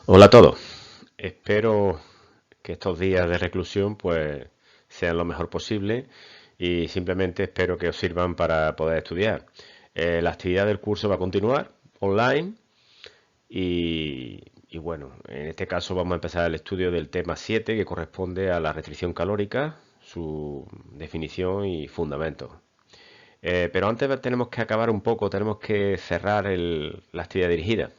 Hola a todos. Espero que estos días de reclusión pues sean lo mejor posible y simplemente espero que os sirvan para poder estudiar. La actividad del curso va a continuar online y bueno, en este caso vamos a empezar el estudio del tema 7 que corresponde a la restricción calórica, su definición y fundamentos. Pero antes tenemos que acabar un poco, tenemos que cerrar la actividad dirigida.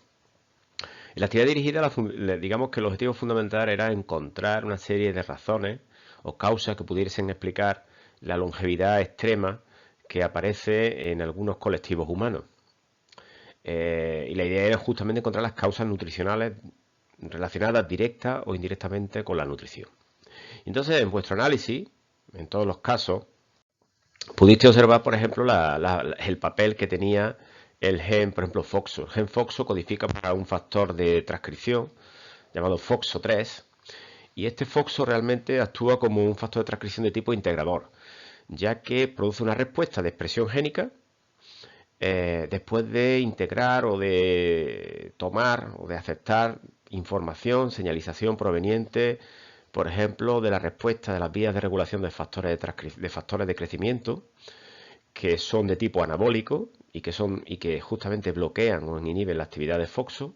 En la actividad dirigida, digamos que el objetivo fundamental era encontrar una serie de razones o causas que pudiesen explicar la longevidad extrema que aparece en algunos colectivos humanos. Y la idea era justamente encontrar las causas nutricionales relacionadas directa o indirectamente con la nutrición. Entonces, en vuestro análisis, en todos los casos, pudiste observar, por ejemplo, el papel que tenía el gen, por ejemplo, FOXO. El gen FOXO codifica para un factor de transcripción llamado FOXO3, y este FOXO realmente actúa como un factor de transcripción de tipo integrador, ya que produce una respuesta de expresión génica después de integrar o de tomar o de aceptar información, señalización proveniente, por ejemplo, de la respuesta de las vías de regulación de factores de crecimiento que son de tipo anabólico y que justamente bloquean o inhiben la actividad de FOXO,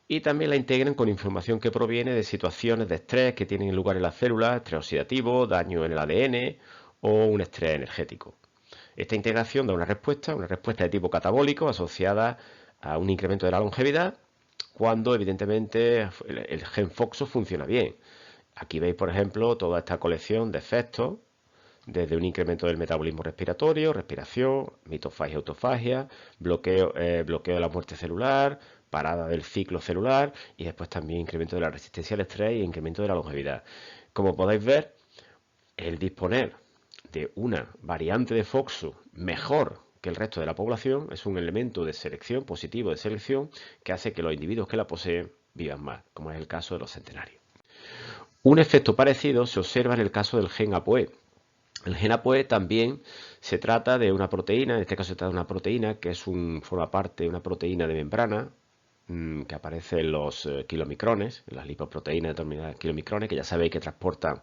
y también la integran con información que proviene de situaciones de estrés que tienen lugar en las células, estrés oxidativo, daño en el ADN o un estrés energético. Esta integración da una respuesta de tipo catabólico asociada a un incremento de la longevidad cuando evidentemente el gen FOXO funciona bien. Aquí veis, por ejemplo, toda esta colección de efectos desde un incremento del metabolismo respiratorio, respiración, mitofagia, autofagia, bloqueo de la muerte celular, parada del ciclo celular y después también incremento de la resistencia al estrés y incremento de la longevidad. Como podéis ver, el disponer de una variante de FOXO mejor que el resto de la población es un elemento de selección, positivo de selección, que hace que los individuos que la poseen vivan más, como es el caso de los centenarios. Un efecto parecido se observa en el caso del gen ApoE. El gen ApoE también se trata de una proteína, en este caso se trata de una proteína que forma parte de una proteína de membrana que aparece en los kilomicrones, en las lipoproteínas determinadas kilomicrones, que ya sabéis que transportan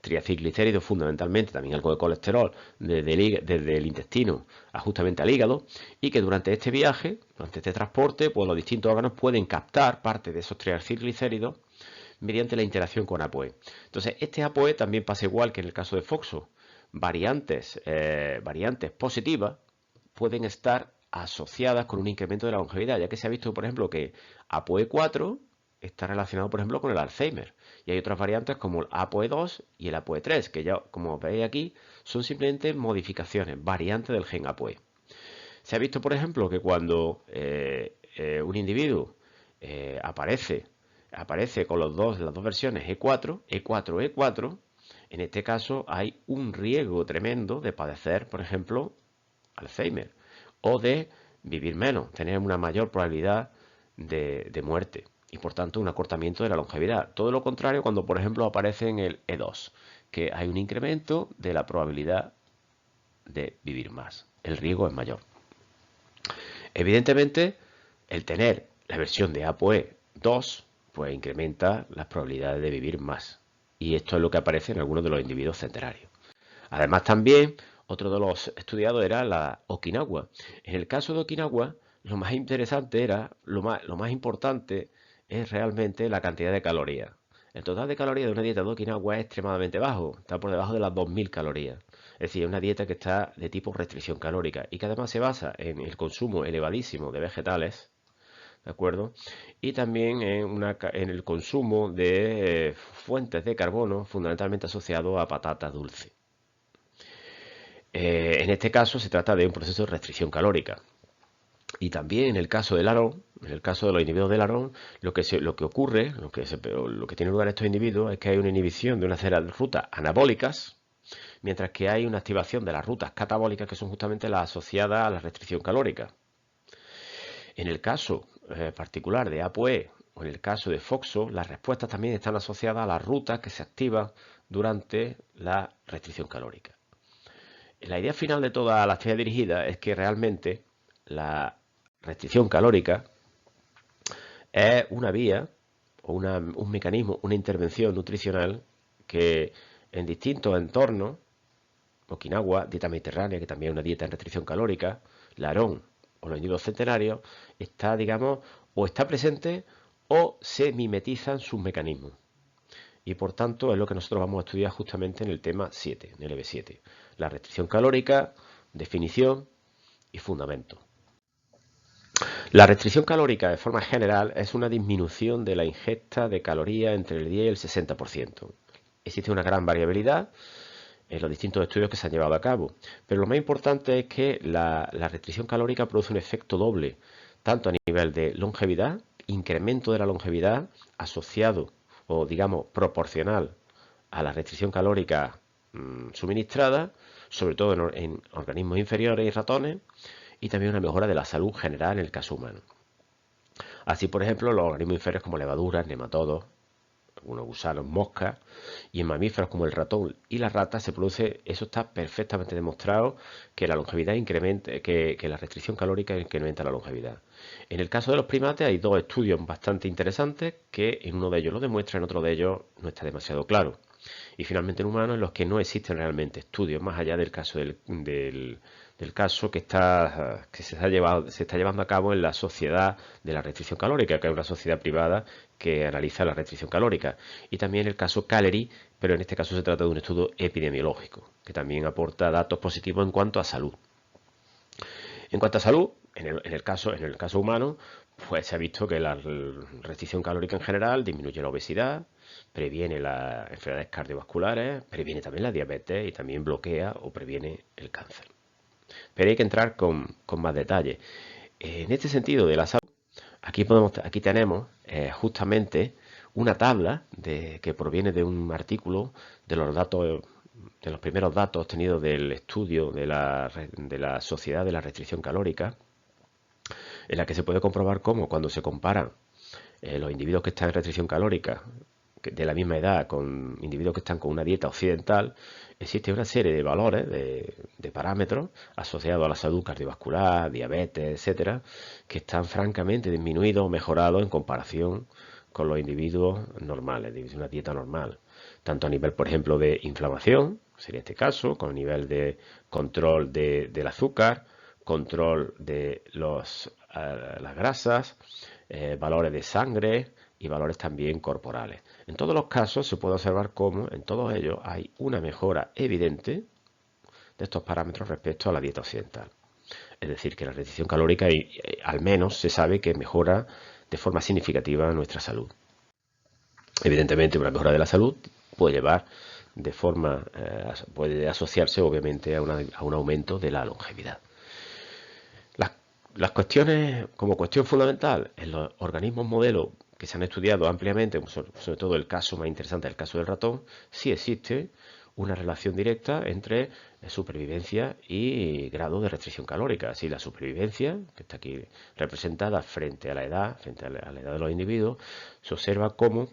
triacilglicéridos fundamentalmente, también algo de colesterol, desde el intestino justamente al hígado, y que durante este viaje, durante este transporte, pues los distintos órganos pueden captar parte de esos triacilglicéridos mediante la interacción con ApoE. Entonces, este ApoE también pasa igual que en el caso de FOXO. Variantes positivas pueden estar asociadas con un incremento de la longevidad, ya que se ha visto, por ejemplo, que ApoE4 está relacionado, por ejemplo, con el Alzheimer. Y hay otras variantes como el ApoE2 y el ApoE3, que ya, como veis aquí, son simplemente modificaciones, variantes del gen ApoE. Se ha visto, por ejemplo, que cuando un individuo aparece con las dos versiones E4, E4, E4, en este caso hay un riesgo tremendo de padecer, por ejemplo, Alzheimer o de vivir menos, tener una mayor probabilidad de muerte y por tanto un acortamiento de la longevidad. Todo lo contrario cuando, por ejemplo, aparece en el E2, que hay un incremento de la probabilidad de vivir más. El riesgo es mayor. Evidentemente, el tener la versión de ApoE 2 pues incrementa las probabilidades de vivir más. Y esto es lo que aparece en algunos de los individuos centenarios. Además, también otro de los estudiados era la Okinawa. En el caso de Okinawa, lo más interesante lo más importante es realmente la cantidad de calorías. El total de calorías de una dieta de Okinawa es extremadamente bajo, está por debajo de las 2000 calorías. Es decir, es una dieta que está de tipo restricción calórica y que además se basa en el consumo elevadísimo de vegetales, ¿de acuerdo? Y también en el consumo de fuentes de carbono fundamentalmente asociado a patata dulce. En este caso se trata de un proceso de restricción calórica. Y también en el caso del ARON, en el caso de los individuos del ARON, lo que ocurre, lo que tiene lugar en estos individuos es que hay una inhibición de una serie de rutas anabólicas, mientras que hay una activación de las rutas catabólicas que son justamente las asociadas a la restricción calórica. En el caso particular de ApoE o en el caso de FOXO, las respuestas también están asociadas a las rutas que se activan durante la restricción calórica. La idea final de toda la actividad dirigida es que realmente la restricción calórica es una vía o un mecanismo, una intervención nutricional que en distintos entornos, Okinawa, dieta mediterránea, que también es una dieta en restricción calórica, Larón o los individuos centenarios, está, digamos, o está presente o se mimetizan sus mecanismos. Y por tanto es lo que nosotros vamos a estudiar justamente en el tema 7, en el EB7. La restricción calórica, definición y fundamento. La restricción calórica de forma general es una disminución de la ingesta de calorías entre el 10 y el 60%. Existe una gran variabilidad en los distintos estudios que se han llevado a cabo, pero lo más importante es que la restricción calórica produce un efecto doble, tanto a nivel de longevidad, incremento de la longevidad asociado o digamos proporcional a la restricción calórica suministrada, sobre todo en organismos inferiores y ratones, y también una mejora de la salud general en el caso humano. Así, por ejemplo, los organismos inferiores como levaduras, nematodos, algunos gusanos, moscas, y en mamíferos como el ratón y la rata se produce, eso está perfectamente demostrado, que la longevidad incrementa, que la restricción calórica incrementa la longevidad. En el caso de los primates hay dos estudios bastante interesantes que en uno de ellos lo demuestra, en otro de ellos no está demasiado claro. Y finalmente en humanos en los que no existen realmente estudios, más allá del caso del caso que se está llevando a cabo en la Sociedad de la Restricción Calórica, que es una sociedad privada que analiza la restricción calórica, y también el caso Calery, pero en este caso se trata de un estudio epidemiológico, que también aporta datos positivos en cuanto a salud. En cuanto a salud, en el caso humano, pues se ha visto que la restricción calórica en general disminuye la obesidad, previene las enfermedades cardiovasculares, previene también la diabetes y también bloquea o previene el cáncer. Pero hay que entrar con más detalle. En este sentido de la salud, aquí tenemos justamente una tabla que proviene de un artículo de los datos, de los primeros datos obtenidos del estudio de la Sociedad de la Restricción Calórica, en la que se puede comprobar cómo cuando se comparan los individuos que están en restricción calórica de la misma edad con individuos que están con una dieta occidental, existe una serie de valores, de parámetros asociados a la salud cardiovascular, diabetes, etcétera, que están francamente disminuidos o mejorados en comparación con los individuos normales, de una dieta normal. Tanto a nivel, por ejemplo, de inflamación, sería este caso, con nivel de control del azúcar, control de las grasas, valores de sangre y valores también corporales. En todos los casos se puede observar cómo en todos ellos hay una mejora evidente de estos parámetros respecto a la dieta occidental. Es decir, que la restricción calórica al menos se sabe que mejora de forma significativa nuestra salud. Evidentemente, una mejora de la salud puede llevar puede asociarse obviamente a un aumento de la longevidad. Las cuestiones, como cuestión fundamental, en los organismos modelo que se han estudiado ampliamente, sobre todo el caso más interesante, el caso del ratón, sí existe una relación directa entre supervivencia y grado de restricción calórica. Así, la supervivencia, que está aquí representada frente a la edad de los individuos, se observa como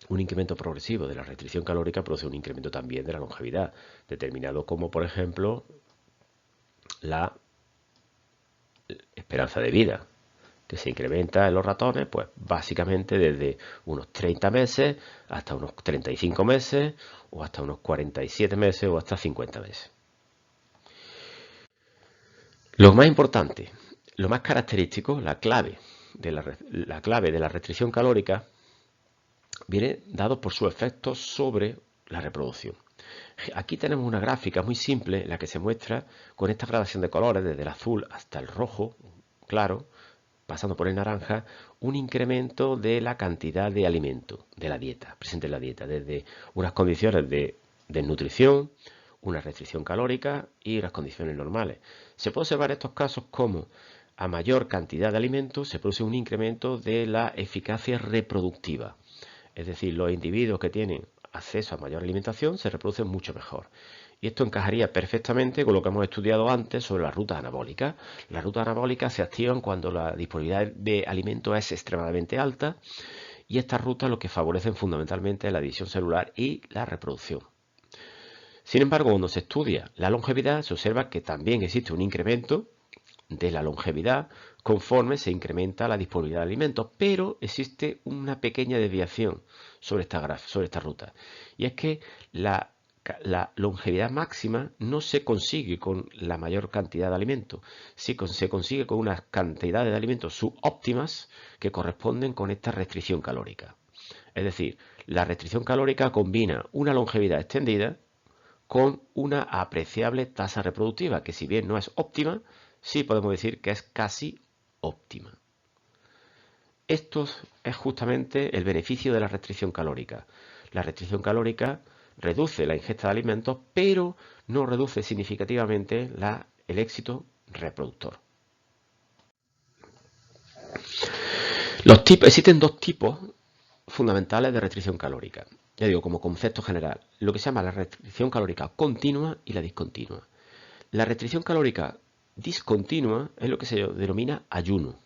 un incremento progresivo de la restricción calórica produce un incremento también de la longevidad, determinado como, por ejemplo, la esperanza de vida, que se incrementa en los ratones, pues básicamente desde unos 30 meses hasta unos 35 meses, o hasta unos 47 meses, o hasta 50 meses. Lo más importante, lo más característico, la clave de la restricción calórica viene dado por su efecto sobre la reproducción. Aquí tenemos una gráfica muy simple en la que se muestra con esta gradación de colores, desde el azul hasta el rojo claro, pasando por el naranja, un incremento de la cantidad de alimento de la dieta, presente en la dieta, desde unas condiciones de desnutrición, una restricción calórica y unas condiciones normales. Se puede observar estos casos como a mayor cantidad de alimentos se produce un incremento de la eficacia reproductiva. Es decir, los individuos que tienen acceso a mayor alimentación se reproducen mucho mejor. Y esto encajaría perfectamente con lo que hemos estudiado antes sobre las rutas anabólicas. Las rutas anabólicas se activan cuando la disponibilidad de alimentos es extremadamente alta y estas rutas lo que favorecen fundamentalmente es la división celular y la reproducción. Sin embargo, cuando se estudia la longevidad, se observa que también existe un incremento de la longevidad conforme se incrementa la disponibilidad de alimentos, pero existe una pequeña desviación sobre esta ruta, y es que la longevidad máxima no se consigue con la mayor cantidad de alimentos, se consigue con unas cantidades de alimentos subóptimas que corresponden con esta restricción calórica. Es decir, la restricción calórica combina una longevidad extendida con una apreciable tasa reproductiva, que si bien no es óptima, sí podemos decir que es casi óptima. Esto es justamente el beneficio de la restricción calórica. La restricción calórica reduce la ingesta de alimentos, pero no reduce significativamente el éxito reproductor. Existen dos tipos fundamentales de restricción calórica. Ya digo, como concepto general, lo que se llama la restricción calórica continua y la discontinua. La restricción calórica discontinua es lo que se denomina ayuno.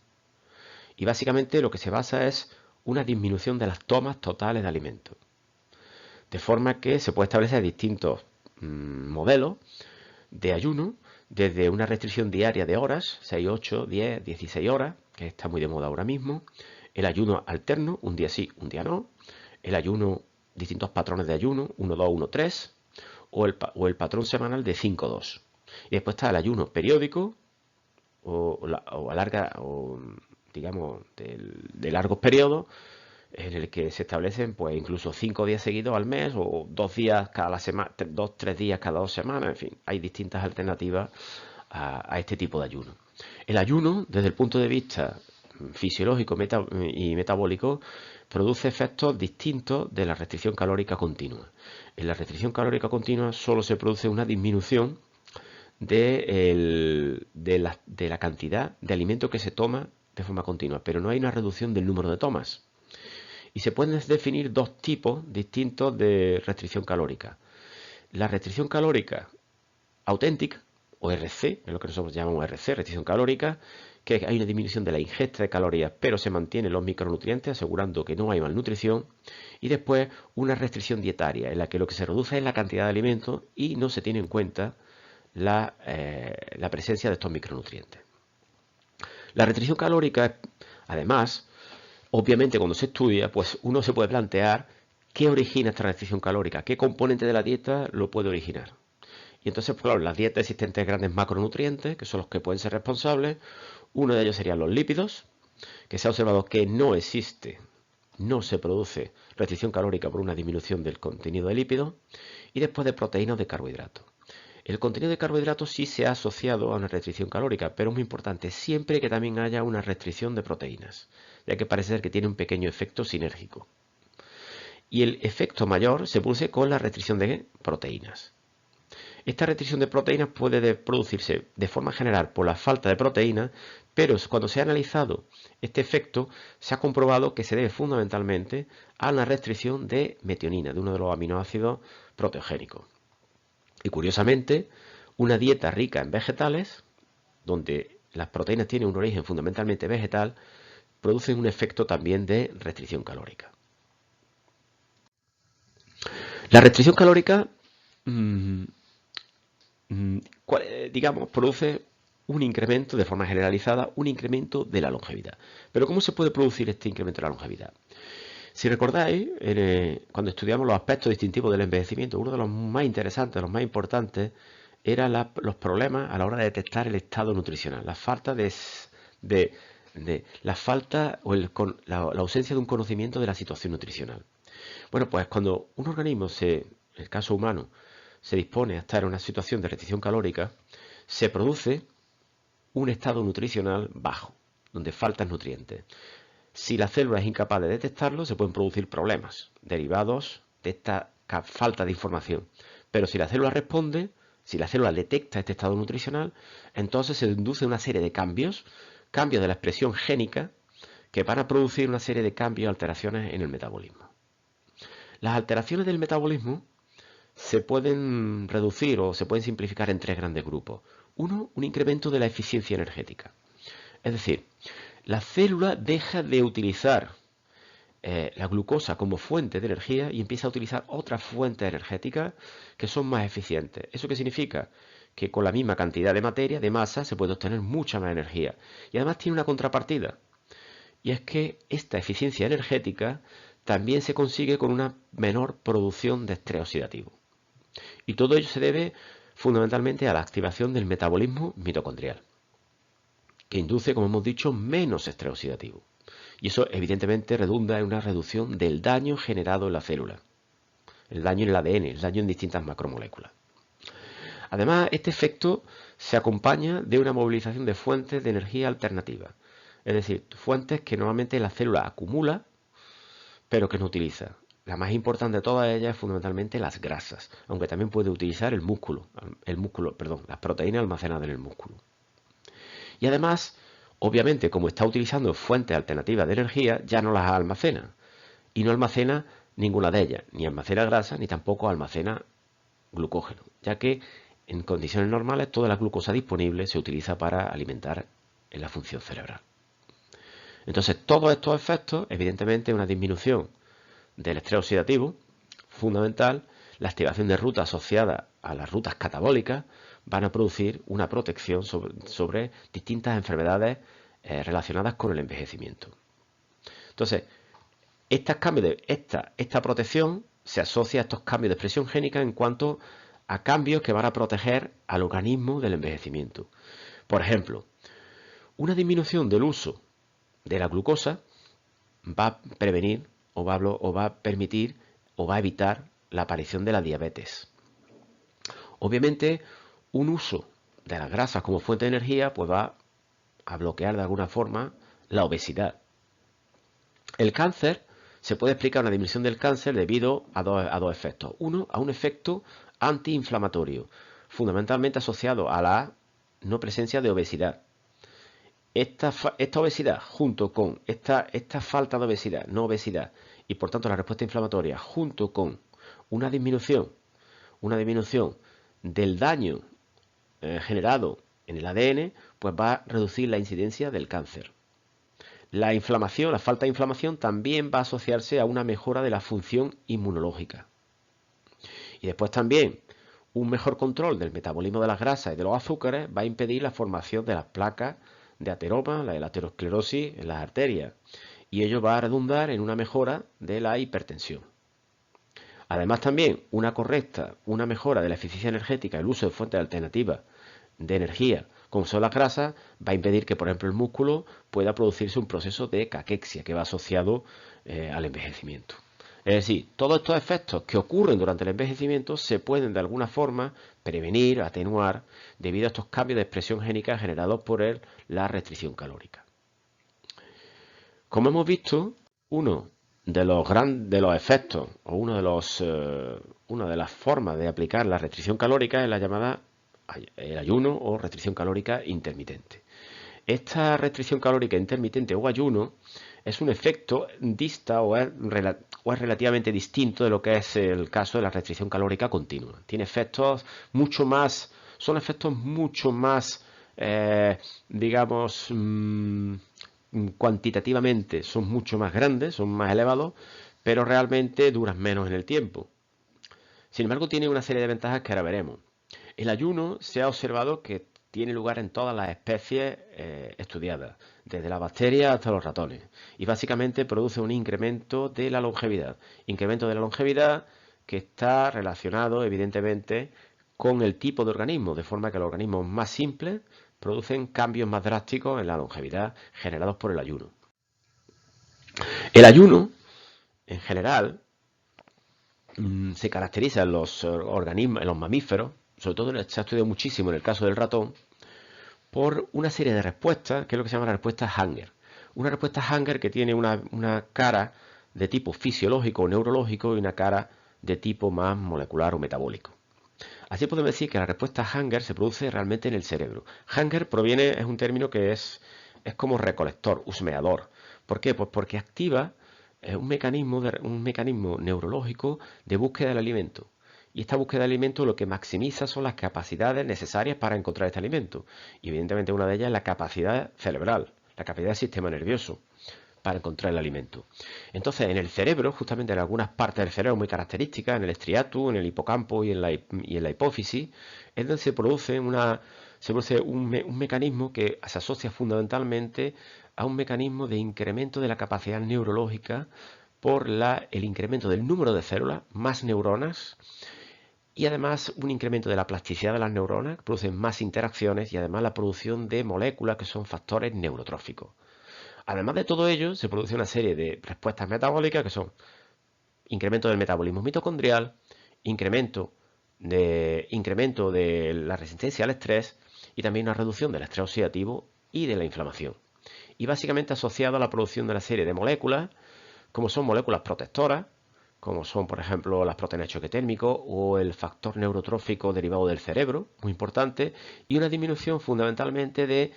Y básicamente lo que se basa es una disminución de las tomas totales de alimentos. De forma que se puede establecer distintos modelos de ayuno, desde una restricción diaria de horas, 6, 8, 10, 16 horas, que está muy de moda ahora mismo, el ayuno alterno, un día sí, un día no, el ayuno, distintos patrones de ayuno, 1, 2, 1, 3, o el patrón semanal de 5, 2. Y después está el ayuno periódico, o a larga, o digamos, de largos periodos, en el que se establecen pues incluso 5 días seguidos al mes o 2 días cada semana, 2, 3 días cada 2 semanas, en fin, hay distintas alternativas a este tipo de ayuno. El ayuno, desde el punto de vista fisiológico y metabólico, produce efectos distintos de la restricción calórica continua. En la restricción calórica continua solo se produce una disminución de la cantidad de alimento que se toma de forma continua, pero no hay una reducción del número de tomas. Y se pueden definir dos tipos distintos de restricción calórica. La restricción calórica auténtica, o RC, es lo que nosotros llamamos RC, restricción calórica, que hay una disminución de la ingesta de calorías, pero se mantienen los micronutrientes, asegurando que no hay malnutrición. Y después una restricción dietaria, en la que lo que se reduce es la cantidad de alimentos y no se tiene en cuenta la presencia de estos micronutrientes. La restricción calórica, además, obviamente cuando se estudia, pues uno se puede plantear qué origina esta restricción calórica, qué componente de la dieta lo puede originar. Y entonces, claro, en las dietas existentes grandes macronutrientes, que son los que pueden ser responsables, uno de ellos serían los lípidos, que se ha observado que no se produce restricción calórica por una disminución del contenido de lípidos, y después de proteínas de carbohidratos. El contenido de carbohidratos sí se ha asociado a una restricción calórica, pero es muy importante siempre que también haya una restricción de proteínas, ya que parece ser que tiene un pequeño efecto sinérgico. Y el efecto mayor se produce con la restricción de proteínas. Esta restricción de proteínas puede producirse de forma general por la falta de proteínas, pero cuando se ha analizado este efecto, se ha comprobado que se debe fundamentalmente a una restricción de metionina, de uno de los aminoácidos proteogénicos. Y curiosamente, una dieta rica en vegetales, donde las proteínas tienen un origen fundamentalmente vegetal, producen un efecto también de restricción calórica. La restricción calórica, digamos, produce un incremento de forma generalizada, un incremento de la longevidad. Pero ¿cómo se puede producir este incremento de la longevidad? Si recordáis, cuando estudiamos los aspectos distintivos del envejecimiento, uno de los más interesantes, los más importantes, eran los problemas a la hora de detectar el estado nutricional, la falta la ausencia de un conocimiento de la situación nutricional. Bueno, pues cuando un organismo, en el caso humano, se dispone a estar en una situación de restricción calórica, se produce un estado nutricional bajo, donde faltan nutrientes. Si la célula es incapaz de detectarlo, se pueden producir problemas derivados de esta falta de información. Pero si la célula responde, si la célula detecta este estado nutricional, entonces se induce una serie de cambios de la expresión génica, que van a producir una serie de cambios y alteraciones en el metabolismo. Las alteraciones del metabolismo se pueden reducir o se pueden simplificar en tres grandes grupos. Uno, un incremento de la eficiencia energética. Es decir, la célula deja de utilizar la glucosa como fuente de energía y empieza a utilizar otras fuentes energéticas que son más eficientes. ¿Eso qué significa? que con la misma cantidad de materia, de masa, se puede obtener mucha más energía. Y además tiene una contrapartida, y es que esta eficiencia energética también se consigue con una menor producción de estrés oxidativo. Y todo ello se debe fundamentalmente a la activación del metabolismo mitocondrial, que induce, como hemos dicho, menos estrés oxidativo. Y eso evidentemente redunda en una reducción del daño generado en la célula, el daño en el ADN, el daño en distintas macromoléculas. Además, este efecto se acompaña de una movilización de fuentes de energía alternativa, es decir, fuentes que normalmente la célula acumula, pero que no utiliza. La más importante de todas ellas es fundamentalmente las grasas, aunque también puede utilizar el músculo, las proteínas almacenadas en el músculo. Y además, obviamente, como está utilizando fuentes alternativas de energía, ya no las almacena. Y no almacena ninguna de ellas, ni almacena grasa, ni tampoco almacena glucógeno, ya que en condiciones normales toda la glucosa disponible se utiliza para alimentar en la función cerebral. Entonces, todos estos efectos, evidentemente, una disminución del estrés oxidativo, fundamental, la activación de rutas asociadas a las rutas catabólicas, van a producir una protección sobre distintas enfermedades relacionadas con el envejecimiento. Entonces, esta protección se asocia a estos cambios de expresión génica en cuanto a cambios que van a proteger al organismo del envejecimiento. Por ejemplo, una disminución del uso de la glucosa va a prevenir o va a permitir o va a evitar la aparición de la diabetes. Obviamente, un uso de las grasas como fuente de energía pues va a bloquear de alguna forma la obesidad. El cáncer se puede explicar una disminución del cáncer debido a dos efectos. Uno, a un efecto antiinflamatorio, fundamentalmente asociado a la no presencia de obesidad. Esta obesidad junto con esta falta de obesidad, no obesidad, y por tanto la respuesta inflamatoria, junto con una disminución del daño generado en el ADN, pues va a reducir la incidencia del cáncer. La inflamación, la falta de inflamación también va a asociarse a una mejora de la función inmunológica. Y después también un mejor control del metabolismo de las grasas y de los azúcares va a impedir la formación de las placas de ateroma, la aterosclerosis en las arterias, y ello va a redundar en una mejora de la hipertensión. Además también una mejora de la eficiencia energética, el uso de fuentes alternativas de energía, como son las grasas, va a impedir que, por ejemplo, el músculo pueda producirse un proceso de caquexia que va asociado al envejecimiento. Es decir, todos estos efectos que ocurren durante el envejecimiento se pueden de alguna forma prevenir, atenuar, debido a estos cambios de expresión génica generados por la restricción calórica. Como hemos visto, uno de los efectos o una de las formas de aplicar la restricción calórica es la llamada el ayuno o restricción calórica intermitente. Esta restricción calórica intermitente o ayuno es un efecto dista o es relativamente distinto de lo que es el caso de la restricción calórica continua. Tiene efectos son efectos mucho más, digamos, cuantitativamente son mucho más grandes, son más elevados, pero realmente duran menos en el tiempo. Sin embargo, tiene una serie de ventajas que ahora veremos. El ayuno se ha observado que tiene lugar en todas las especies estudiadas, desde las bacterias hasta los ratones, y básicamente produce un incremento de la longevidad. Incremento de la longevidad que está relacionado, evidentemente, con el tipo de organismo, de forma que los organismos más simples producen cambios más drásticos en la longevidad generados por el ayuno. El ayuno, en general, se caracteriza en los organismos, en los mamíferos, sobre todo se ha estudiado muchísimo en el caso del ratón, por una serie de respuestas, que es lo que se llama la respuesta Hanger. Una respuesta Hanger que tiene una cara de tipo fisiológico o neurológico y una cara de tipo más molecular o metabólico. Así podemos decir que la respuesta Hanger se produce realmente en el cerebro. Hanger es un término que es como recolector, husmeador. ¿Por qué? Pues porque activa un mecanismo neurológico de búsqueda del alimento. Y esta búsqueda de alimento lo que maximiza son las capacidades necesarias para encontrar este alimento. Y evidentemente una de ellas es la capacidad cerebral, la capacidad del sistema nervioso. para encontrar el alimento. Entonces, en el cerebro, justamente en algunas partes del cerebro muy características, en el estriatum, en el hipocampo y en la hipófisis, es donde se produce un mecanismo que se asocia fundamentalmente a un mecanismo de incremento de la capacidad neurológica por el incremento del número de células, más neuronas, y además un incremento de la plasticidad de las neuronas, que producen más interacciones, y además la producción de moléculas que son factores neurotróficos. Además de todo ello, se produce una serie de respuestas metabólicas que son incremento del metabolismo mitocondrial, incremento de la resistencia al estrés y también una reducción del estrés oxidativo y de la inflamación. Y básicamente asociado a la producción de una serie de moléculas, como son moléculas protectoras, como son, por ejemplo, las proteínas de choque térmico o el factor neurotrófico derivado del cerebro, muy importante, y una disminución fundamentalmente de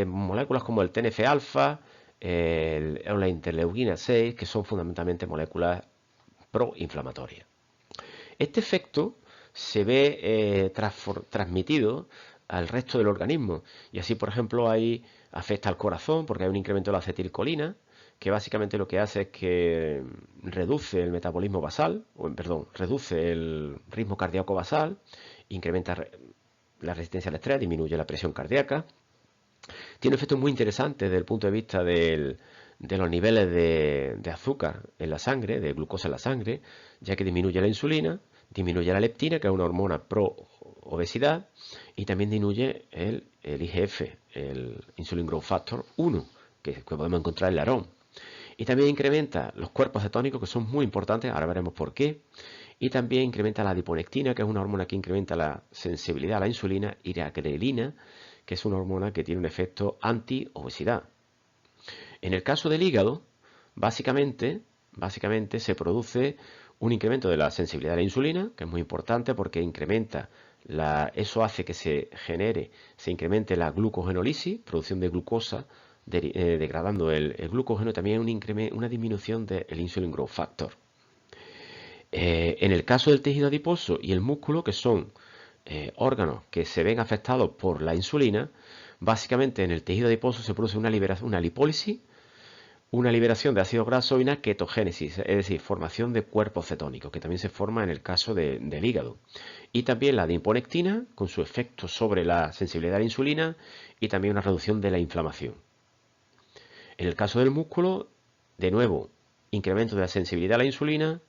moléculas como el TNF-alfa o la interleuquina 6, que son fundamentalmente moléculas proinflamatorias. Este efecto se ve transmitido al resto del organismo, y así, por ejemplo, afecta al corazón porque hay un incremento de la acetilcolina, que básicamente lo que hace es que reduce el metabolismo basal, reduce el ritmo cardíaco basal, incrementa la resistencia al estrés, disminuye la presión cardíaca. Tiene efectos muy interesantes desde el punto de vista de los niveles de azúcar en la sangre, de glucosa en la sangre, ya que disminuye la insulina, disminuye la leptina, que es una hormona pro obesidad, y también disminuye el IGF, el Insulin Growth Factor 1, que podemos encontrar en el arón. Y también incrementa los cuerpos cetónicos, que son muy importantes, ahora veremos por qué. Y también incrementa la adiponectina, que es una hormona que incrementa la sensibilidad a la insulina, y la grelina, que es una hormona que tiene un efecto anti-obesidad. En el caso del hígado, básicamente se produce un incremento de la sensibilidad a la insulina, que es muy importante porque eso hace que se incremente la glucogenólisis, producción de glucosa, degradando el glucógeno, también una disminución del Insulin Growth Factor. En el caso del tejido adiposo y el músculo, que son órganos que se ven afectados por la insulina, básicamente en el tejido adiposo se produce una lipólisis, una liberación de ácido graso y una ketogénesis, es decir, formación de cuerpos cetónicos, que también se forma en el caso del hígado. Y también la adiponectina, con su efecto sobre la sensibilidad a la insulina, y también una reducción de la inflamación. En el caso del músculo, de nuevo, incremento de la sensibilidad a la insulina,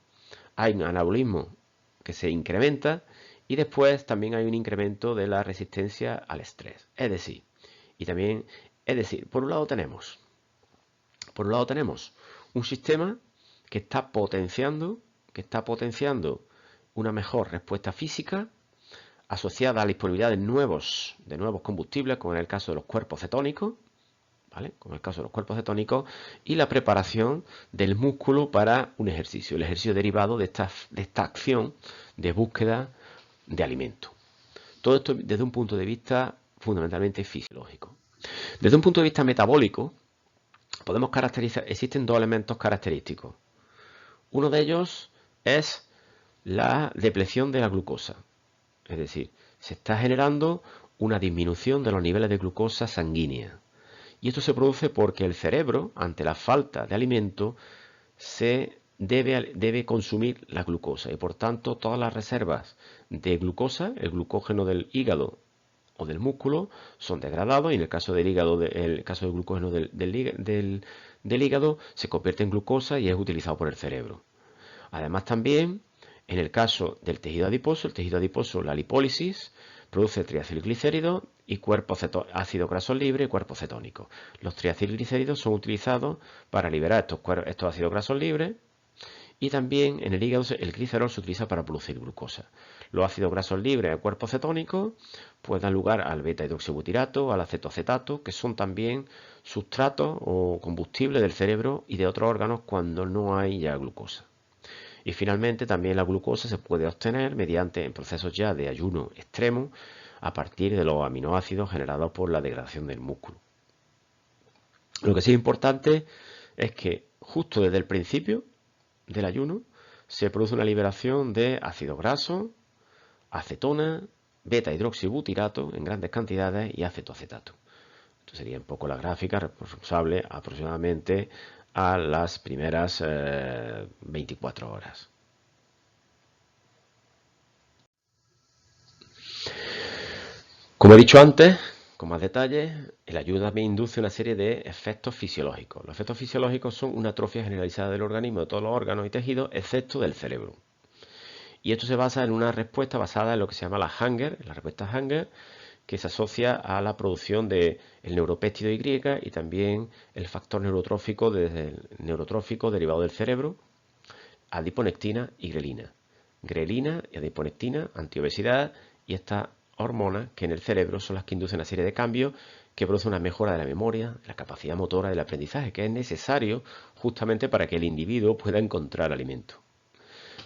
hay un anabolismo que se incrementa y después también hay un incremento de la resistencia al estrés. Es decir, por un lado tenemos un sistema que está potenciando una mejor respuesta física asociada a la disponibilidad de nuevos combustibles, como en el caso de los cuerpos cetónicos, ¿vale? Como en el caso de los cuerpos cetónicos, y la preparación del músculo para un ejercicio, el ejercicio derivado de esta acción de búsqueda de alimento. Todo esto desde un punto de vista fundamentalmente fisiológico. Desde un punto de vista metabólico, existen dos elementos característicos. Uno de ellos es la depleción de la glucosa, es decir, se está generando una disminución de los niveles de glucosa sanguínea. Y esto se produce porque el cerebro, ante la falta de alimento, debe consumir la glucosa, y por tanto todas las reservas de glucosa, el glucógeno del hígado o del músculo, son degradados, y en el caso del glucógeno del hígado se convierte en glucosa y es utilizado por el cerebro. Además, también en el caso del tejido adiposo, la lipólisis produce triacilglicéridos y ácidos grasos libres y cuerpos cetónicos. Los triacilglicéridos son utilizados para liberar estos ácidos grasos libres, y también en el hígado el glicerol se utiliza para producir glucosa. Los ácidos grasos libres de cuerpos cetónicos pues dan lugar al beta-hidroxibutirato, al acetoacetato, que son también sustratos o combustibles del cerebro y de otros órganos cuando no hay ya glucosa. Y finalmente también la glucosa se puede obtener en procesos ya de ayuno extremo a partir de los aminoácidos generados por la degradación del músculo. Lo que sí es importante es que justo desde el principio del ayuno se produce una liberación de ácido graso, acetona, beta-hidroxibutirato en grandes cantidades y acetoacetato. Esto sería un poco la gráfica responsable aproximadamente a las primeras 24 horas. Como he dicho antes, con más detalles, el ayuno también induce una serie de efectos fisiológicos. Los efectos fisiológicos son una atrofia generalizada del organismo, de todos los órganos y tejidos, excepto del cerebro. Y esto se basa en una respuesta basada en lo que se llama la Hunger, la respuesta Hunger, que se asocia a la producción del neuropéptido Y y también el factor neurotrófico, neurotrófico derivado del cerebro, adiponectina y grelina. Grelina y adiponectina, antiobesidad, y estas hormonas que en el cerebro son las que inducen una serie de cambios que producen una mejora de la memoria, de la capacidad motora, del aprendizaje, que es necesario justamente para que el individuo pueda encontrar alimento.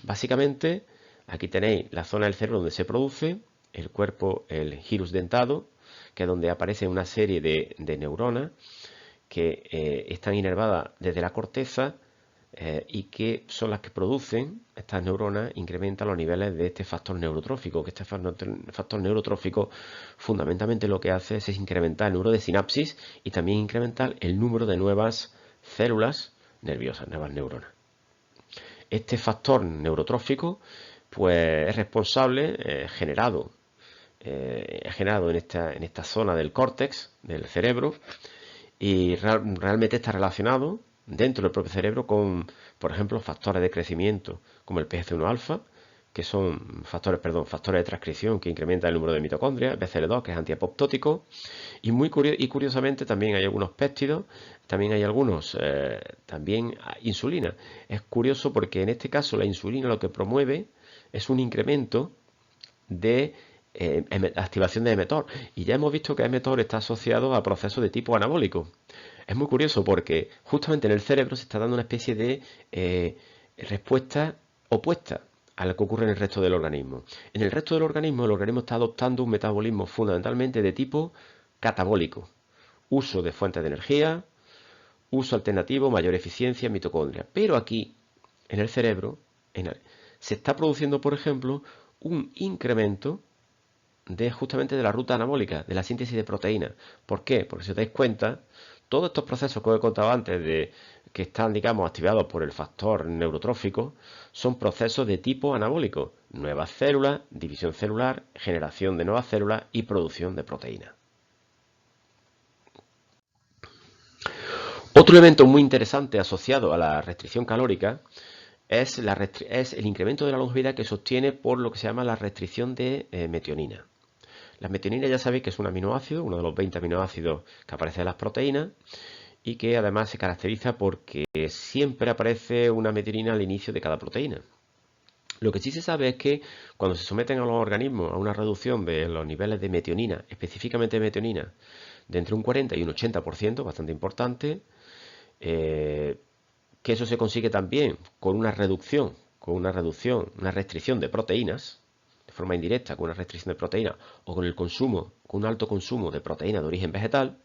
Básicamente, aquí tenéis la zona del cerebro donde se produce, el cuerpo, el gyrus dentado, que es donde aparece una serie de neuronas que están inervadas desde la corteza y que son las que producen, estas neuronas incrementan los niveles de este factor neurotrófico, que este factor neurotrófico fundamentalmente lo que hace es incrementar el número de sinapsis y también incrementar el número de nuevas células nerviosas, nuevas neuronas. Este factor neurotrófico pues, es responsable, generado en esta zona del córtex, del cerebro, y realmente está relacionado dentro del propio cerebro con, por ejemplo, factores de crecimiento como el PGC1-alfa, que son factores de transcripción que incrementan el número de mitocondrias, el BCL2, que es antiapoptótico, y curiosamente también hay algunos péptidos, también hay algunos, también insulina. Es curioso porque en este caso la insulina lo que promueve es un incremento de activación de mTOR. Y ya hemos visto que mTOR está asociado a procesos de tipo anabólico. Es muy curioso porque justamente en el cerebro se está dando una especie de respuesta opuesta a lo que ocurre en el resto del organismo. En el resto del organismo, el organismo está adoptando un metabolismo fundamentalmente de tipo catabólico. Uso de fuentes de energía, uso alternativo, mayor eficiencia en mitocondria. Pero aquí, en el cerebro, se está produciendo, por ejemplo, un incremento justamente de la ruta anabólica, de la síntesis de proteínas. ¿Por qué? Porque si os dais cuenta, todos estos procesos que os he contado antes, que están, digamos, activados por el factor neurotrófico, son procesos de tipo anabólico. Nuevas células, división celular, generación de nuevas células y producción de proteínas. Otro elemento muy interesante asociado a la restricción calórica es el incremento de la longevidad que se obtiene por lo que se llama la restricción de metionina. La metionina ya sabéis que es un aminoácido, uno de los 20 aminoácidos que aparece en las proteínas y que además se caracteriza porque siempre aparece una metionina al inicio de cada proteína. Lo que sí se sabe es que cuando se someten a los organismos a una reducción de los niveles de metionina, específicamente de metionina, de entre un 40 y un 80%, bastante importante, que eso se consigue también con una restricción de proteínas, de forma indirecta, con una restricción de proteínas, o con con un alto consumo de proteínas de origen vegetal.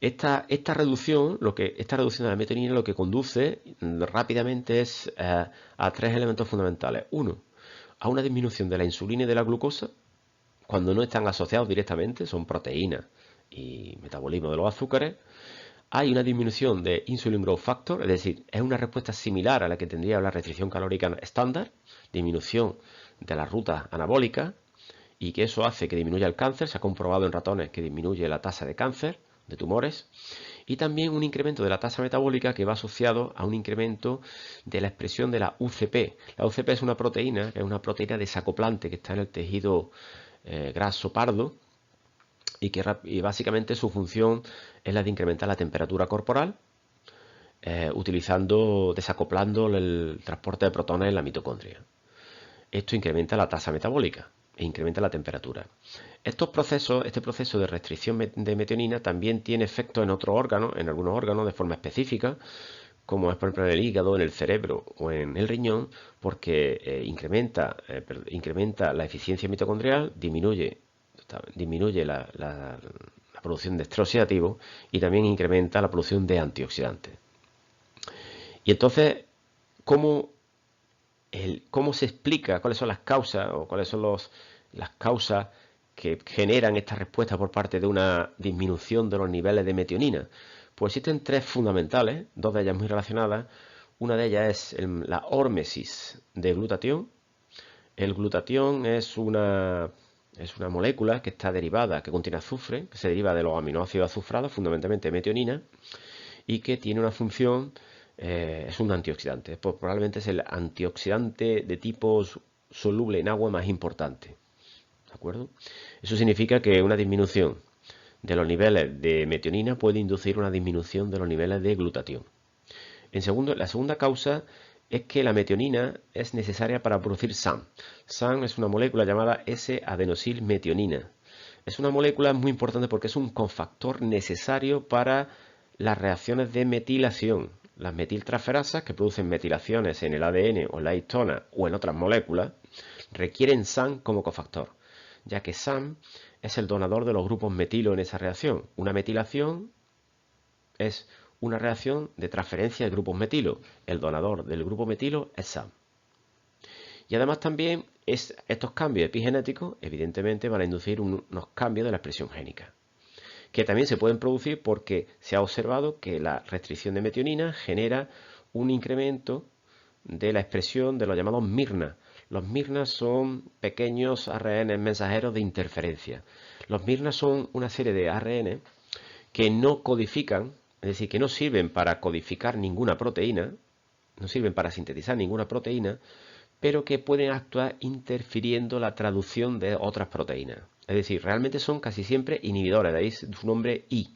Esta reducción de la metionina lo que conduce rápidamente es a tres elementos fundamentales. Uno, a una disminución de la insulina y de la glucosa, cuando no están asociados directamente, son proteínas y metabolismo de los azúcares. Hay una disminución de insulin growth factor, es decir, es una respuesta similar a la que tendría la restricción calórica estándar, disminución de la ruta anabólica, y que eso hace que disminuya el cáncer. Se ha comprobado en ratones que disminuye la tasa de cáncer, de tumores, y también un incremento de la tasa metabólica que va asociado a un incremento de la expresión de la UCP. La UCP es una proteína, que es una proteína desacoplante que está en el tejido graso pardo, y básicamente su función es la de incrementar la temperatura corporal, desacoplando el transporte de protones en la mitocondria. Esto incrementa la tasa metabólica e incrementa la temperatura. Este proceso de restricción de metionina también tiene efectos en otros órganos, en algunos órganos de forma específica, como es por ejemplo en el hígado, en el cerebro o en el riñón, porque incrementa la eficiencia mitocondrial, disminuye la producción de estrés oxidativo y también incrementa la producción de antioxidantes. Y entonces, ¿cómo se explica cuáles son las causas o cuáles son las causas que generan esta respuesta por parte de una disminución de los niveles de metionina? Pues existen tres fundamentales, dos de ellas muy relacionadas. Una de ellas es la hórmesis de glutatión. El glutatión es una molécula que está derivada, que contiene azufre, que se deriva de los aminoácidos azufrados, fundamentalmente metionina, y que tiene una función, es un antioxidante. Pues probablemente es el antioxidante de tipo soluble en agua más importante. ¿De acuerdo? Eso significa que una disminución de los niveles de metionina puede inducir una disminución de los niveles de glutatión. La segunda causa es que la metionina es necesaria para producir SAM. SAM es una molécula llamada S-adenosilmetionina. Es una molécula muy importante porque es un cofactor necesario para las reacciones de metilación. Las metiltransferasas, que producen metilaciones en el ADN o en la histona o en otras moléculas, requieren SAM como cofactor, ya que SAM es el donador de los grupos metilo en esa reacción. Una metilación es una reacción de transferencia de grupos metilo. El donador del grupo metilo es SAM. Y además también estos cambios epigenéticos evidentemente van a inducir unos cambios de la expresión génica, que también se pueden producir porque se ha observado que la restricción de metionina genera un incremento de la expresión de los llamados MIRNA. Los MIRNA son pequeños ARN mensajeros de interferencia. Los MIRNA son una serie de ARN que no codifican, es decir, que no sirven para codificar ninguna proteína, no sirven para sintetizar ninguna proteína, pero que pueden actuar interfiriendo la traducción de otras proteínas. Es decir, realmente son casi siempre inhibidores, de ahí su nombre I,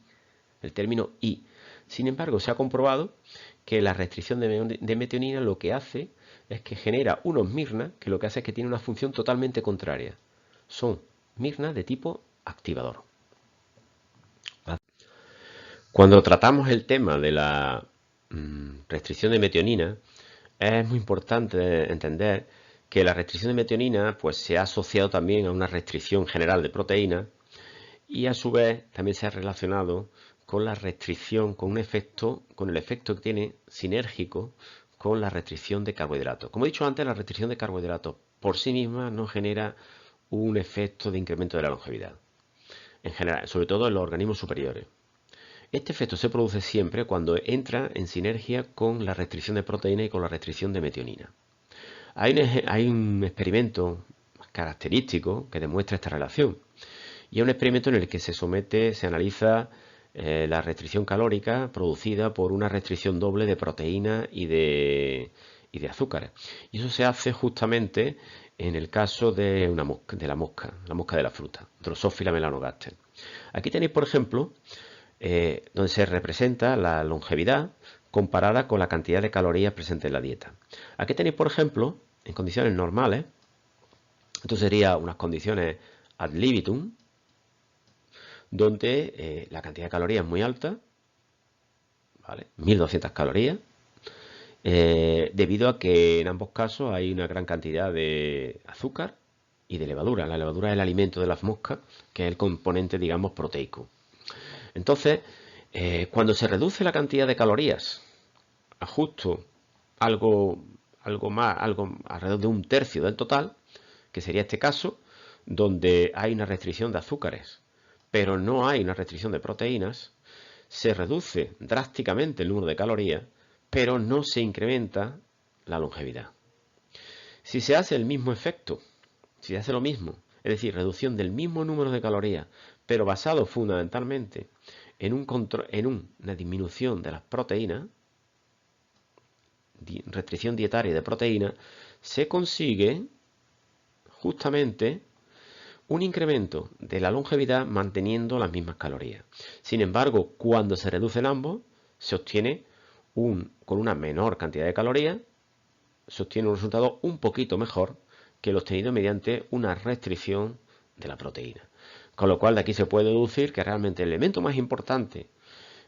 el término I. Sin embargo, se ha comprobado que la restricción de metionina lo que hace es que genera unos MIRNA, que lo que hace es que tiene una función totalmente contraria. Son MIRNA de tipo activador. Cuando tratamos el tema de la restricción de metionina, es muy importante entender que la restricción de metionina pues, se ha asociado también a una restricción general de proteínas y a su vez también se ha relacionado con la restricción, con el efecto que tiene sinérgico con la restricción de carbohidratos. Como he dicho antes, la restricción de carbohidratos por sí misma no genera un efecto de incremento de la longevidad, en general, sobre todo en los organismos superiores. Este efecto se produce siempre cuando entra en sinergia con la restricción de proteína y con la restricción de metionina. Hay un experimento característico que demuestra esta relación. Y es un experimento en el que se analiza la restricción calórica producida por una restricción doble de proteína y de azúcares. Y eso se hace justamente en el caso de la mosca de la fruta, Drosophila melanogaster. Aquí tenéis, por ejemplo, donde se representa la longevidad comparada con la cantidad de calorías presentes en la dieta. Aquí tenéis, por ejemplo, en condiciones normales, esto sería unas condiciones ad libitum, donde la cantidad de calorías es muy alta, ¿vale? 1200 calorías, debido a que en ambos casos hay una gran cantidad de azúcar y de levadura. La levadura es el alimento de las moscas, que es el componente, digamos, proteico. Entonces, cuando se reduce la cantidad de calorías a justo algo alrededor de un tercio del total, que sería este caso, donde hay una restricción de azúcares, pero no hay una restricción de proteínas, se reduce drásticamente el número de calorías, pero no se incrementa la longevidad. Si se hace el mismo efecto, si se hace lo mismo, es decir, reducción del mismo número de calorías, pero basado fundamentalmente en una disminución de las proteínas, restricción dietaria de proteínas, se consigue justamente un incremento de la longevidad manteniendo las mismas calorías. Sin embargo, cuando se reducen ambos, se obtiene con una menor cantidad de calorías, se obtiene un resultado un poquito mejor que el obtenido mediante una restricción de la proteína. Con lo cual de aquí se puede deducir que realmente el elemento más importante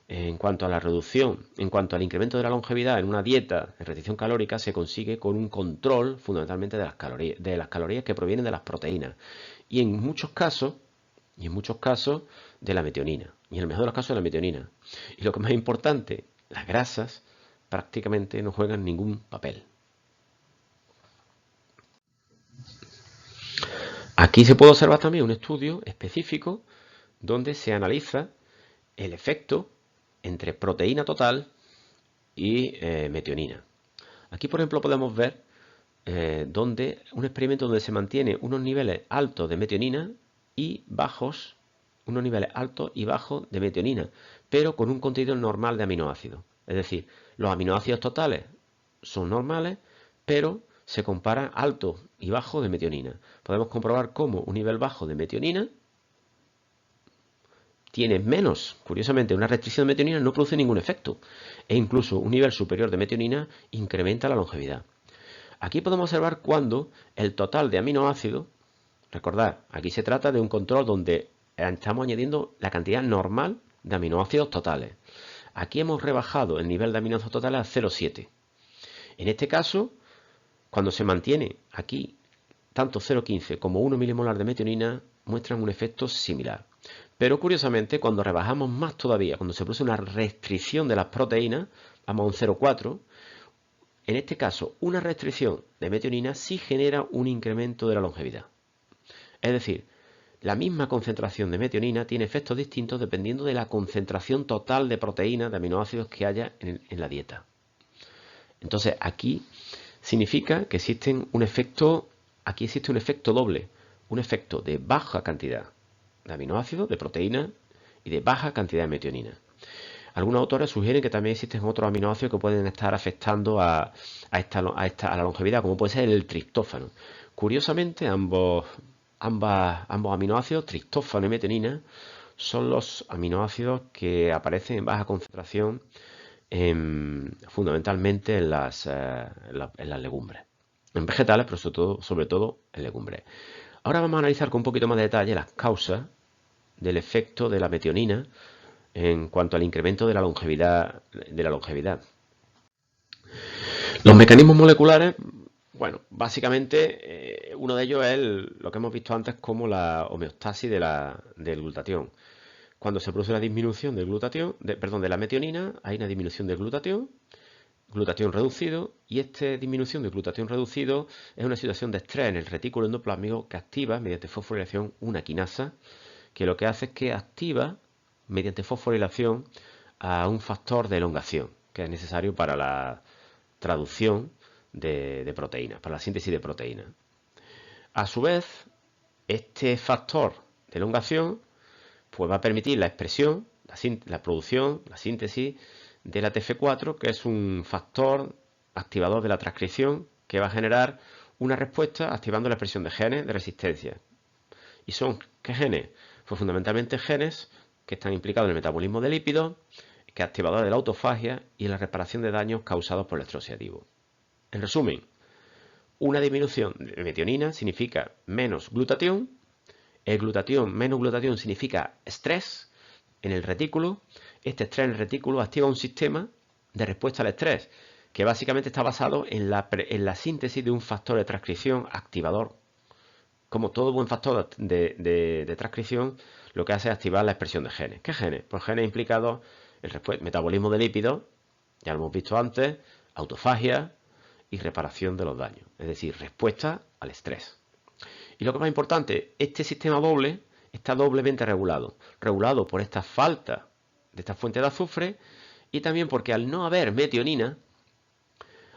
en cuanto a la reducción, en cuanto al incremento de la longevidad en una dieta de restricción calórica, se consigue con un control fundamentalmente de las calorías que provienen de las proteínas. Y en muchos casos de la metionina. Y en el mejor de los casos de la metionina. Y lo que es más importante, las grasas prácticamente no juegan ningún papel. Aquí se puede observar también un estudio específico donde se analiza el efecto entre proteína total y metionina. Aquí, por ejemplo, podemos ver un experimento donde se mantiene unos niveles altos de metionina y bajos, unos niveles altos y bajos de metionina, pero con un contenido normal de aminoácidos. Es decir, los aminoácidos totales son normales, pero se comparan altos y bajos de metionina. Podemos comprobar cómo un nivel bajo de metionina tiene menos, curiosamente, una restricción de metionina no produce ningún efecto, e incluso un nivel superior de metionina incrementa la longevidad. Aquí podemos observar cuando el total de aminoácidos, recordad, aquí se trata de un control donde estamos añadiendo la cantidad normal de aminoácidos totales. Aquí hemos rebajado el nivel de aminoácidos totales a 0,7. En este caso, cuando se mantiene aquí tanto 0,15 como 1 milimolar de metionina, muestran un efecto similar. Pero curiosamente, cuando rebajamos más todavía, cuando se produce una restricción de las proteínas, vamos a un 0,4, en este caso, una restricción de metionina sí genera un incremento de la longevidad. Es decir, la misma concentración de metionina tiene efectos distintos dependiendo de la concentración total de proteínas, de aminoácidos que haya en la dieta. Entonces, aquí significa que existe un efecto doble, un efecto de baja cantidad de aminoácidos, de proteínas y de baja cantidad de metionina. Algunos autores sugieren que también existen otros aminoácidos que pueden estar afectando a la longevidad, como puede ser el triptófano. Curiosamente, ambos aminoácidos, triptófano y metionina, son los aminoácidos que aparecen en baja concentración fundamentalmente en las legumbres. En vegetales, pero sobre todo en legumbres. Ahora vamos a analizar con un poquito más de detalle las causas del efecto de la metionina en cuanto al incremento de la longevidad. Los mecanismos moleculares, bueno, básicamente uno de ellos es lo que hemos visto antes como la homeostasis del glutatión. Cuando se produce una disminución del glutatión, de la metionina, hay una disminución del glutatión reducido, y esta disminución del glutatión reducido es una situación de estrés en el retículo endoplásmico que activa mediante fosforilación una quinasa, que lo que hace es que activa mediante fosforilación a un factor de elongación, que es necesario para la traducción de proteínas, para la síntesis de proteínas. A su vez, este factor de elongación pues va a permitir la expresión, la producción, la síntesis de la TF4, que es un factor activador de la transcripción que va a generar una respuesta activando la expresión de genes de resistencia. ¿Y son qué genes? Pues fundamentalmente genes que están implicados en el metabolismo de lípidos, que es activador de la autofagia y la reparación de daños causados por el estrés oxidativo. En resumen, una disminución de metionina significa menos glutatión. Menos glutatión significa estrés en el retículo. Este estrés en el retículo activa un sistema de respuesta al estrés que básicamente está basado en la síntesis de un factor de transcripción activador. Como todo buen factor de transcripción, lo que hace es activar la expresión de genes. ¿Qué genes? Pues genes implicados en el metabolismo de lípidos, ya lo hemos visto antes, autofagia y reparación de los daños. Es decir, respuesta al estrés. Y lo que es más importante, este sistema doble está doblemente regulado. Regulado por esta falta de esta fuente de azufre y también porque al no haber metionina,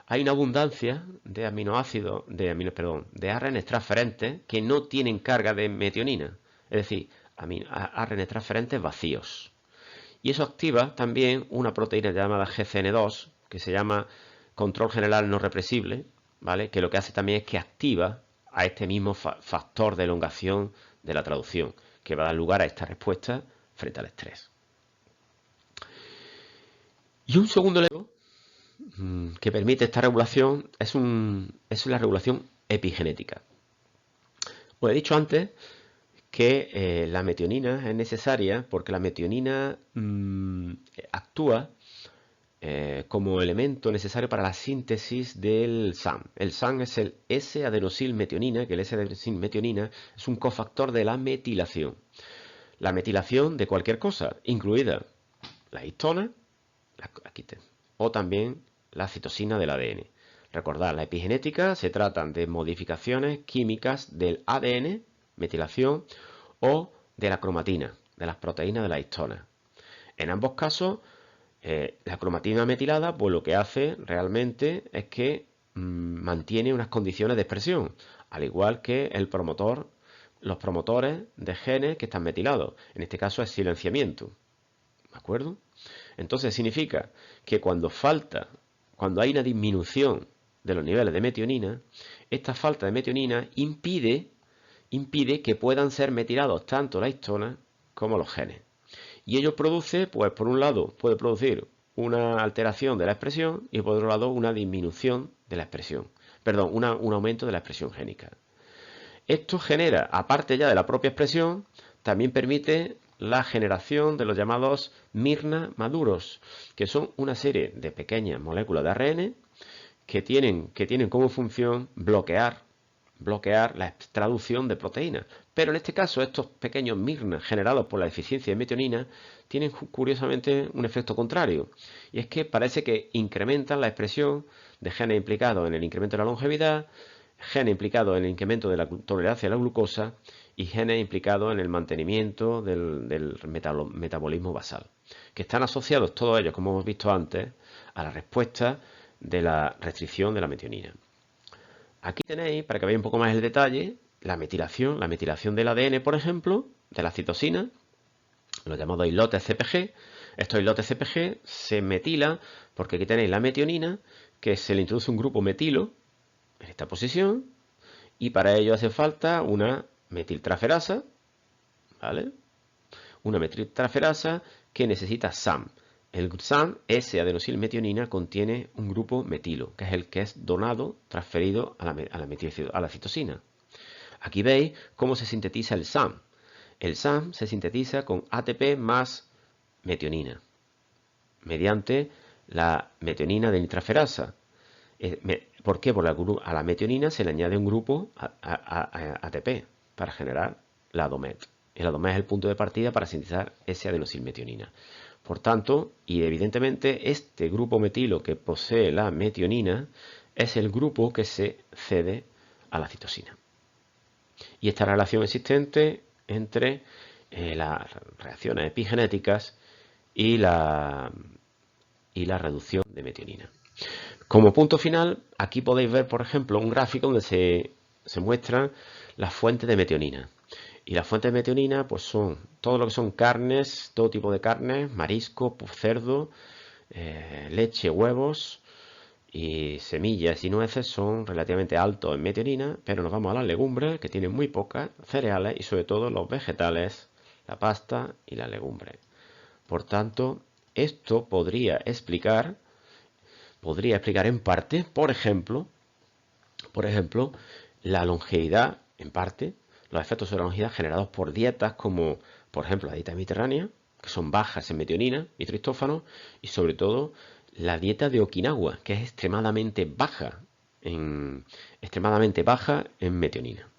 hay una abundancia de aminoácidos, de ARN transferentes que no tienen carga de metionina. Es decir, ARN transferentes vacíos. Y eso activa también una proteína llamada GCN2, que se llama control general no represible, ¿vale? Que lo que hace también es que activa a este mismo factor de elongación de la traducción, que va a dar lugar a esta respuesta frente al estrés. Y un segundo elemento que permite esta regulación es la regulación epigenética. Os he dicho antes que la metionina es necesaria porque la metionina actúa como elemento necesario para la síntesis del SAM. El SAM es el S-adenosilmetionina, que el S-adenosilmetionina es un cofactor de la metilación. La metilación de cualquier cosa, incluida la histona, o también la citosina del ADN. Recordad, la epigenética se tratan de modificaciones químicas del ADN metilación, o de la cromatina, de las proteínas de la histona. En ambos casos, la cromatina metilada, pues lo que hace realmente es que mantiene unas condiciones de expresión, al igual que los promotores de genes que están metilados. En este caso es silenciamiento. ¿De acuerdo? Entonces significa que cuando hay una disminución de los niveles de metionina, esta falta de metionina impide que puedan ser metilados tanto la histona como los genes. Y ello produce, pues por un lado, puede producir una alteración de la expresión y por otro lado una disminución de la expresión. Perdón, un aumento de la expresión génica. Esto genera, aparte ya de la propia expresión, también permite la generación de los llamados miRNA maduros, que son una serie de pequeñas moléculas de ARN que tienen como función bloquear la traducción de proteínas. Pero en este caso, estos pequeños miRNA generados por la deficiencia de metionina tienen curiosamente un efecto contrario. Y es que parece que incrementan la expresión de genes implicados en el incremento de la longevidad, genes implicados en el incremento de la tolerancia a la glucosa y genes implicados en el mantenimiento del metabolismo basal, que están asociados todos ellos, como hemos visto antes, a la respuesta de la restricción de la metionina. Aquí tenéis, para que veáis un poco más el detalle, la metilación del ADN, por ejemplo, de la citosina, los llamados islotes CpG. Estos islotes CpG se metilan porque aquí tenéis la metionina, que se le introduce un grupo metilo en esta posición, y para ello hace falta una metiltraferasa, ¿vale? Una metiltraferasa que necesita SAM. El SAM, S-adenosilmetionina, contiene un grupo metilo, que es el que es donado, transferido a la citosina. Aquí veis cómo se sintetiza el SAM. El SAM se sintetiza con ATP más metionina, mediante la metionina de nitraferasa. ¿Por qué? Porque a la metionina se le añade un grupo ATP para generar la ADOMET. El ADOMET es el punto de partida para sintetizar S-adenosilmetionina. Por tanto, y evidentemente, este grupo metilo que posee la metionina es el grupo que se cede a la citosina. Y esta relación existente entre las reacciones epigenéticas y la reducción de metionina. Como punto final, aquí podéis ver, por ejemplo, un gráfico donde se muestran las fuentes de metionina. Y las fuentes de metionina pues son todo lo que son carnes, todo tipo de carnes, marisco, cerdo, leche, huevos y semillas y nueces son relativamente altos en metionina, pero nos vamos a las legumbres, que tienen muy pocas, cereales y sobre todo los vegetales, la pasta y las legumbres. Por tanto, esto podría explicar en parte, por ejemplo, la longevidad, en parte, los efectos sobre la longevidad generados por dietas como, por ejemplo, la dieta mediterránea, que son bajas en metionina y tristófano, y sobre todo la dieta de Okinawa, que es extremadamente baja en metionina.